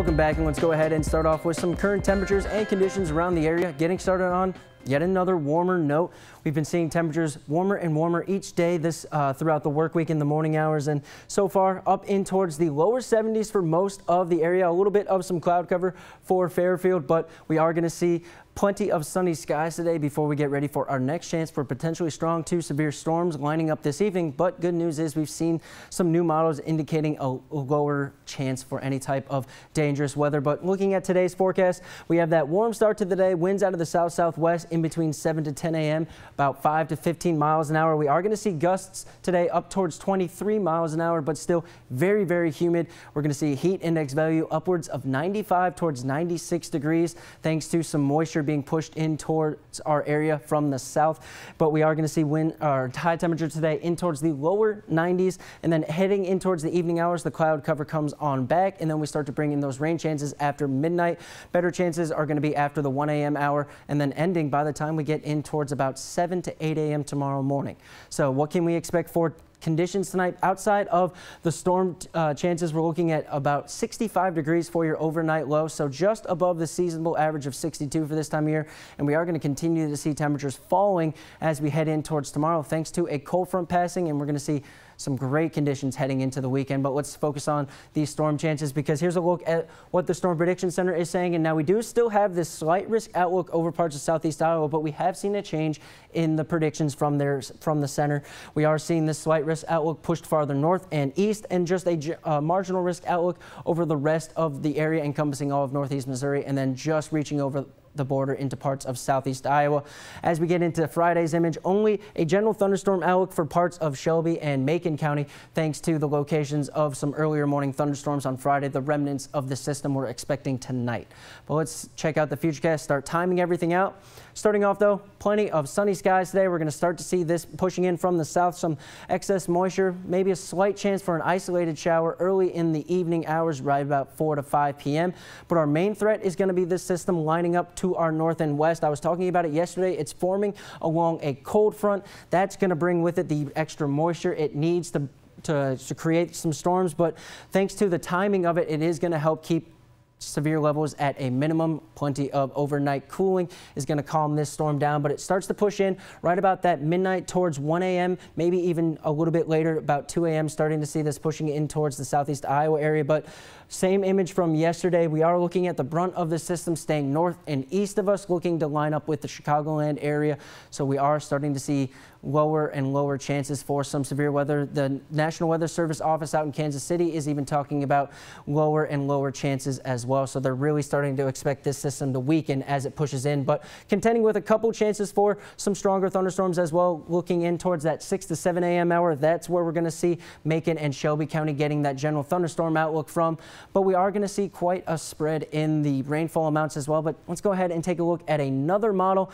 Welcome back, and let's go ahead and start off with some current temperatures and conditions around the area. Getting started on yet another warmer note. We've been seeing temperatures warmer and warmer each day throughout the work week in the morning hours, and so far up in towards the lower 70s for most of the area. A little bit of some cloud cover for Fairfield, but we are going to see plenty of sunny skies today before we get ready for our next chance for potentially strong to severe storms lining up this evening. But good news is we've seen some new models indicating a lower chance for any type of dangerous weather. But looking at today's forecast, we have that warm start to the day, winds out of the south-southwest in between 7 to 10 a.m., about 5 to 15 miles an hour. We are going to see gusts today up towards 23 miles an hour, but still very, very humid. We're going to see a heat index value upwards of 95 towards 96 degrees, thanks to some moisture being pushed in towards our area from the south. But we are going to see high temperature today in towards the lower 90s, and then heading in towards the evening hours, the cloud cover comes on back, and then we start to bring in those rain chances after midnight. Better chances are going to be after the 1 a.m. hour, and then ending by the time we get in towards about 7 to 8 a.m. tomorrow morning. So what can we expect for conditions tonight? Outside of the storm chances, we're looking at about 65 degrees for your overnight low, so just above the seasonable average of 62 for this time of year. And we are going to continue to see temperatures falling as we head in towards tomorrow, thanks to a cold front passing, and we're going to see some great conditions heading into the weekend. But let's focus on these storm chances, because here's a look at what the Storm Prediction Center is saying. And now we do still have this slight risk outlook over parts of southeast Iowa, but we have seen a change in the predictions from the center. We are seeing this slight risk outlook pushed farther north and east, and just a marginal risk outlook over the rest of the area encompassing all of northeast Missouri, and then just reaching over the border into parts of southeast Iowa. As we get into Friday's image, only a general thunderstorm outlook for parts of Shelby and Macon County, thanks to the locations of some earlier morning thunderstorms on Friday, the remnants of the system we're expecting tonight. But let's check out the futurecast, start timing everything out. Starting off though, plenty of sunny skies today. We're going to start to see this pushing in from the south, some excess moisture, maybe a slight chance for an isolated shower early in the evening hours, right about 4 to 5 p.m. But our main threat is going to be this system lining up to our north and west. I was talking about it yesterday. It's forming along a cold front. That's going to bring with it the extra moisture it needs to create some storms. But thanks to the timing of it, it is going to help keep severe levels at a minimum. Plenty of overnight cooling is going to calm this storm down, but it starts to push in right about that midnight towards 1 a.m., maybe even a little bit later, about 2 a.m., starting to see this pushing in towards the southeast Iowa area. But same image from yesterday. We are looking at the brunt of the system staying north and east of us, looking to line up with the Chicagoland area. So we are starting to see lower and lower chances for some severe weather. The National Weather Service office out in Kansas City is even talking about lower and lower chances as well. So they're really starting to expect this system to weaken as it pushes in, but contending with a couple chances for some stronger thunderstorms as well. Looking in towards that 6 to 7 a.m. hour, that's where we're going to see Macon and Shelby County getting that general thunderstorm outlook from. But we are going to see quite a spread in the rainfall amounts as well. But let's go ahead and take a look at another model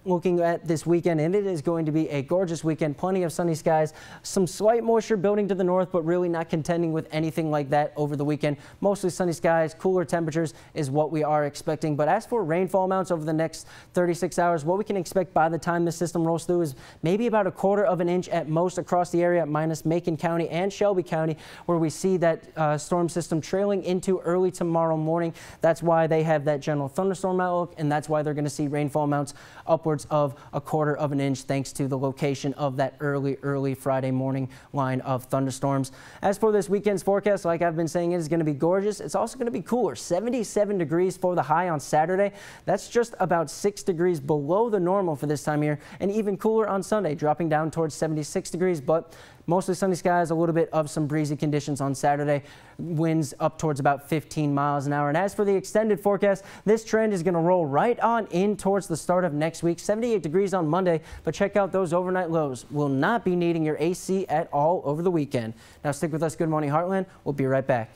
looking at this weekend, and it is going to be a gorgeous weekend. Plenty of sunny skies, some slight moisture building to the north, but really not contending with anything like that over the weekend. Mostly sunny skies, cooler temperatures is what we are expecting. But as for rainfall amounts over the next 36 hours, what we can expect by the time the system rolls through is maybe about a 1/4 inch at most across the area, minus Macon County and Shelby County, where we see that storm system trailing into early tomorrow morning. That's why they have that general thunderstorm outlook, and that's why they're going to see rainfall amounts upwards of a 1/4 inch, thanks to the location of that early Friday morning line of thunderstorms. As for this weekend's forecast, like I've been saying, it is going to be gorgeous. It's also going to be cooler. 77 degrees for the high on Saturday. That's just about 6 degrees below the normal for this time of year, and even cooler on Sunday, dropping down towards 76 degrees. But mostly sunny skies, a little bit of some breezy conditions on Saturday. Winds up towards about 15 miles an hour. And as for the extended forecast, this trend is going to roll right on in towards the start of next week. 78 degrees on Monday, but check out those overnight lows. Will not be needing your AC at all over the weekend. Now stick with us. Good Morning Heartland. We'll be right back.